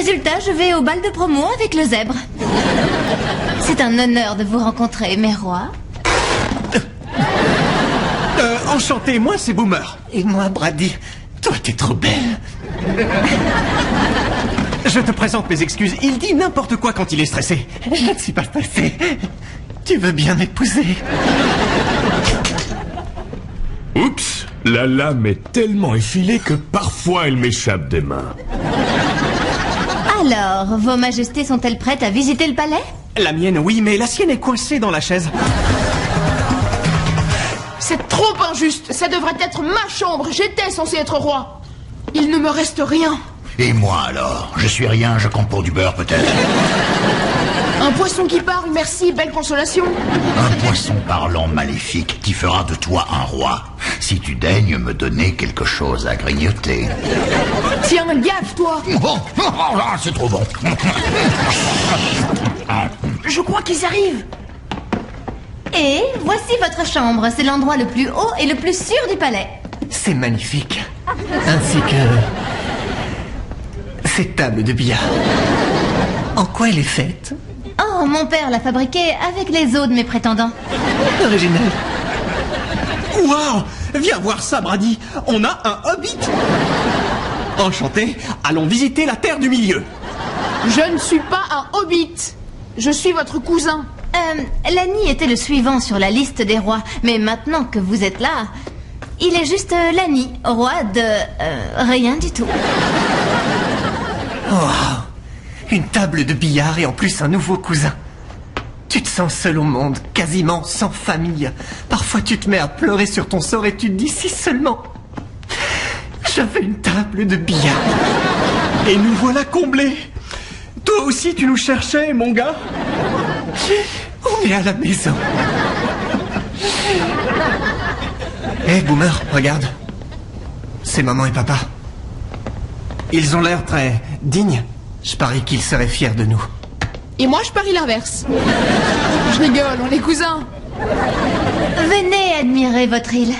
Résultat, je vais au bal de promo avec le zèbre. C'est un honneur de vous rencontrer, mes rois. Enchanté, moi c'est Boomer. Et moi, Brady. Toi, t'es trop belle. Je te présente mes excuses. Il dit n'importe quoi quand il est stressé. C'est pas passé. Tu veux bien m'épouser? Oups, la lame est tellement effilée que parfois elle m'échappe des mains. Alors, vos majestés sont-elles prêtes à visiter le palais? La mienne, oui, mais la sienne est coincée dans la chaise. C'est trop injuste. Ça devrait être ma chambre. J'étais censé être roi. Il ne me reste rien. Et moi alors? Je suis rien, je compte pour du beurre peut-être. Un poisson qui parle, merci, belle consolation. Un poisson parlant maléfique qui fera de toi un roi. Si tu daignes me donner quelque chose à grignoter. Tiens, gaffe-toi. Oh, c'est trop bon. Je crois qu'ils arrivent. Et voici votre chambre. C'est l'endroit le plus haut et le plus sûr du palais. C'est magnifique. Ainsi que... cette table de billard. En quoi elle est faite? Oh, mon père l'a fabriquée avec les os de mes prétendants. Original. Waouh! Viens voir ça, Brady. On a un hobbit. Enchanté. Allons visiter la Terre du Milieu. Je ne suis pas un hobbit. Je suis votre cousin. Lanny était le suivant sur la liste des rois. Mais maintenant que vous êtes là, il est juste Lanny, roi de... rien du tout. Wow. Une table de billard et en plus un nouveau cousin. Tu te sens seul au monde, quasiment sans famille. Parfois tu te mets à pleurer sur ton sort et tu te dis si seulement j'avais une table de billard. Et nous voilà comblés. Toi aussi tu nous cherchais, mon gars? On est à la maison. Hé, Boomer, regarde. C'est maman et papa. Ils ont l'air très dignes. Je parie qu'ils seraient fiers de nous. Et moi, je parie l'inverse. Je rigole, on est cousins. Venez admirer votre île.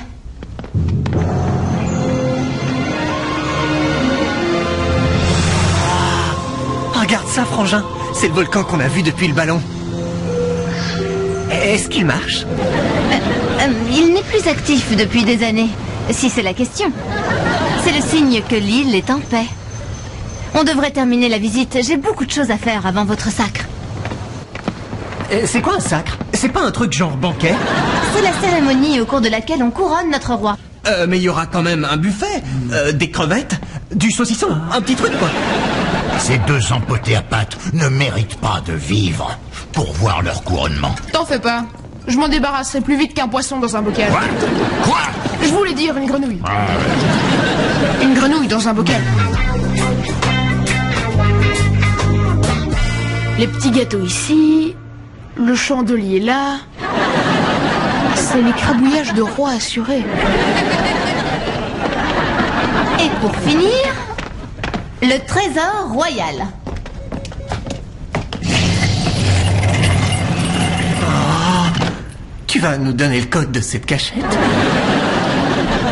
Regarde ça, frangin. C'est le volcan qu'on a vu depuis le ballon. Est-ce qu'il marche? Il n'est plus actif depuis des années, si c'est la question. C'est le signe que l'île est en paix. On devrait terminer la visite. J'ai beaucoup de choses à faire avant votre sacre. C'est quoi un sacre? C'est pas un truc genre banquet? C'est la cérémonie au cours de laquelle on couronne notre roi. Mais il y aura quand même un buffet, des crevettes, du saucisson, un petit truc quoi. Ces deux empotés à pattes ne méritent pas de vivre pour voir leur couronnement. T'en fais pas. Je m'en débarrasserai plus vite qu'un poisson dans un bocal. Quoi? Je voulais dire une grenouille. Une grenouille dans un bocal. Les petits gâteaux ici. Le chandelier là. C'est l'écrabouillage de roi assuré. Et pour finir, le trésor royal. Tu vas nous donner le code de cette cachette?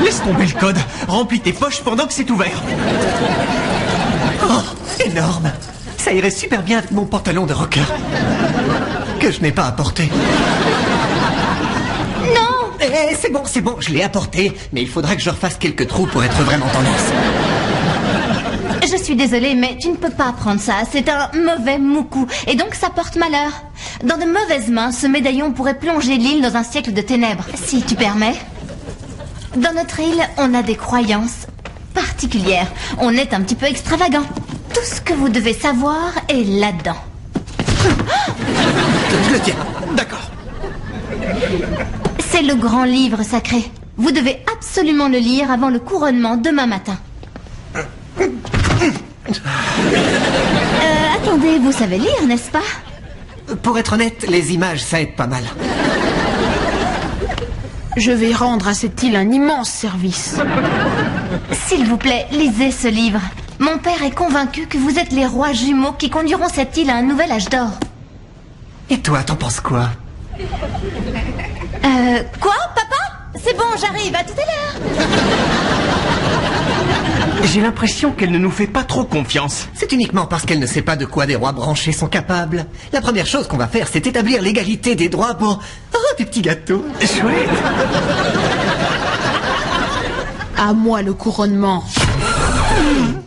Laisse tomber le code. Remplis tes poches pendant que c'est ouvert. Oh, énorme. Ça irait super bien avec mon pantalon de rocker. Que je n'ai pas apporté. Non! C'est bon, je l'ai apporté. Mais il faudra que je refasse quelques trous pour être vraiment en l'aise. Je suis désolée, mais tu ne peux pas prendre ça. C'est un mauvais moukou. Et donc ça porte malheur. Dans de mauvaises mains, ce médaillon pourrait plonger l'île dans un siècle de ténèbres. Si tu permets. Dans notre île, on a des croyances particulières. On est un petit peu extravagant. Tout ce que vous devez savoir est là-dedans. Je le tiens. D'accord. C'est le grand livre sacré. Vous devez absolument le lire avant le couronnement demain matin. Attendez, vous savez lire, n'est-ce pas? Pour être honnête, les images, ça aide pas mal. Je vais rendre à cette île un immense service. S'il vous plaît, lisez ce livre. Mon père est convaincu que vous êtes les rois jumeaux qui conduiront cette île à un nouvel âge d'or. Et toi, t'en penses quoi? Quoi, papa? C'est bon, j'arrive, à tout à l'heure. J'ai l'impression qu'elle ne nous fait pas trop confiance. C'est uniquement parce qu'elle ne sait pas de quoi des rois branchés sont capables. La première chose qu'on va faire, c'est établir l'égalité des droits pour... Oh, des petits gâteaux. Chouette. À moi le couronnement.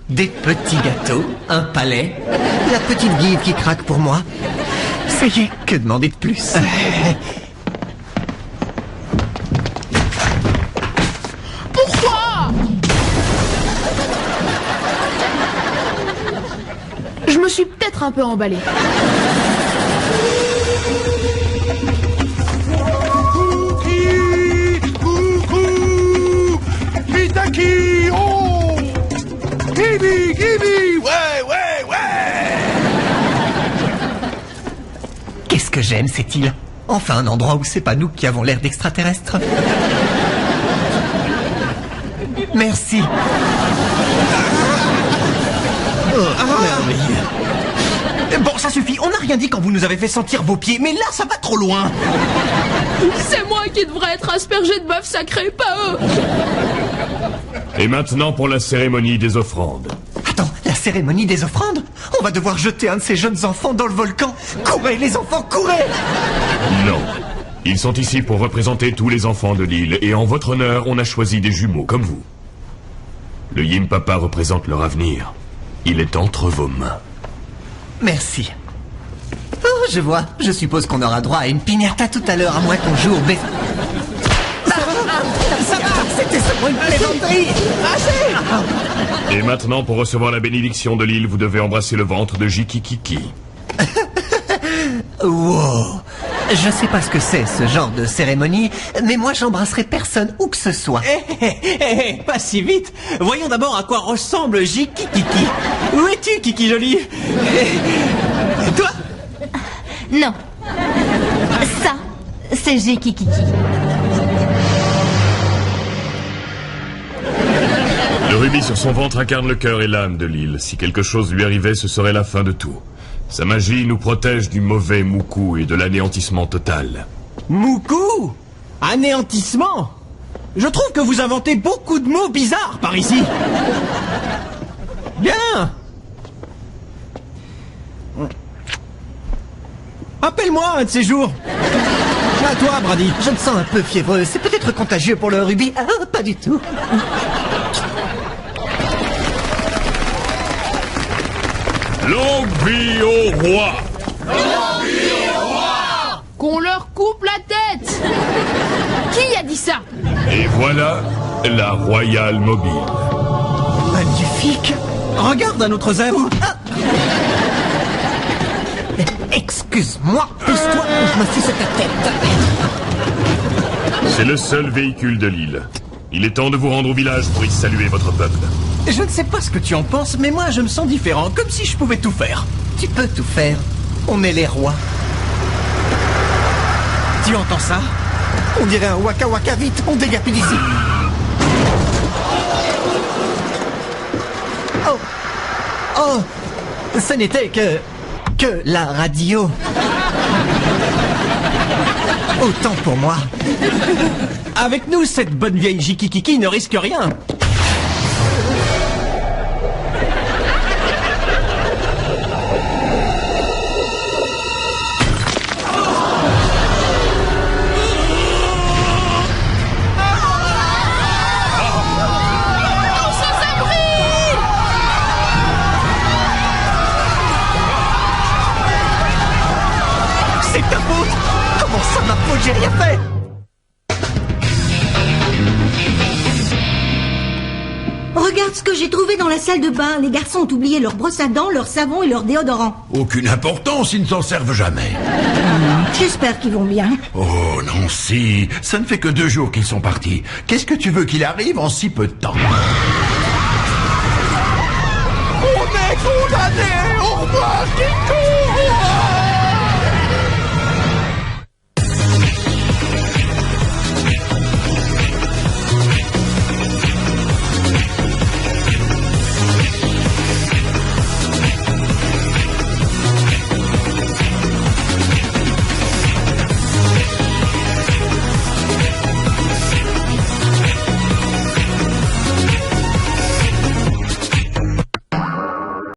Des petits gâteaux, un palais, la petite guide qui craque pour moi. Ça y est, que demander de plus? Pourquoi? Je me suis peut-être un peu emballé. Mitaki, oh! Gibi, gibi, ouais, ouais, ouais! Qu'est-ce que j'aime cette île. Enfin un endroit où c'est pas nous qui avons l'air d'extraterrestres. Merci. Bon, ça suffit. On n'a rien dit quand vous nous avez fait sentir vos pieds, mais là, ça va trop loin. C'est moi qui devrais être aspergé de bœuf sacré, pas eux. Et maintenant pour la cérémonie des offrandes. Attends, la cérémonie des offrandes? On va devoir jeter un de ces jeunes enfants dans le volcan. Courez les enfants, courez! Non. Ils sont ici pour représenter tous les enfants de l'île, et en votre honneur, on a choisi des jumeaux comme vous. Le Yim Papa représente leur avenir. Il est entre vos mains. Merci. Oh, je vois. Je suppose qu'on aura droit à une piñata tout à l'heure, à moins qu'on joue au baiser. Ça va, c'était seulement une plaisanterie. Et maintenant, pour recevoir la bénédiction de l'île, vous devez embrasser le ventre de Jikikiki. Wow. Je sais pas ce que c'est, ce genre de cérémonie, mais moi j'embrasserai personne où que ce soit. Pas si vite. Voyons d'abord à quoi ressemble Jikikiki. Où es-tu, Kiki Jolie? Toi? Non. Ça, c'est Jikikiki. Le rubis sur son ventre incarne le cœur et l'âme de l'île. Si quelque chose lui arrivait, ce serait la fin de tout. Sa magie nous protège du mauvais Moukou et de l'anéantissement total. Moukou? Anéantissement? Je trouve que vous inventez beaucoup de mots bizarres par ici. Bien. Appelle-moi un de ces jours. À toi, Brady. Je me sens un peu fiévreux. C'est peut-être contagieux pour le rubis. Ah, pas du tout. Longue vie au roi! Qu'on leur coupe la tête. Qui a dit ça? Et voilà la Royale Mobile. Magnifique. Regarde un autre zèbre. Excuse-moi, pousse-toi ou je me fiche à ta tête. C'est le seul véhicule de l'île. Il est temps de vous rendre au village pour y saluer votre peuple. Je ne sais pas ce que tu en penses, mais moi je me sens différent, comme si je pouvais tout faire. Tu peux tout faire. On est les rois. Tu entends ça? On dirait un waka waka, vite, on dégage d'ici. Oh. Oh. Ce n'était que la radio. Autant pour moi. Avec nous, cette bonne vieille Jikikiki ne risque rien. C'est ta faute. Comment ça, ma faute? J'ai rien fait. Regarde ce que j'ai trouvé dans la salle de bain. Les garçons ont oublié leur brosse à dents, leur savon et leur déodorant. Aucune importance, ils ne s'en servent jamais. J'espère qu'ils vont bien. Oh, Nancy, ça ne fait que 2 jours qu'ils sont partis. Qu'est-ce que tu veux qu'il arrive en si peu de temps? On est condamnés! Au revoir, Kiko!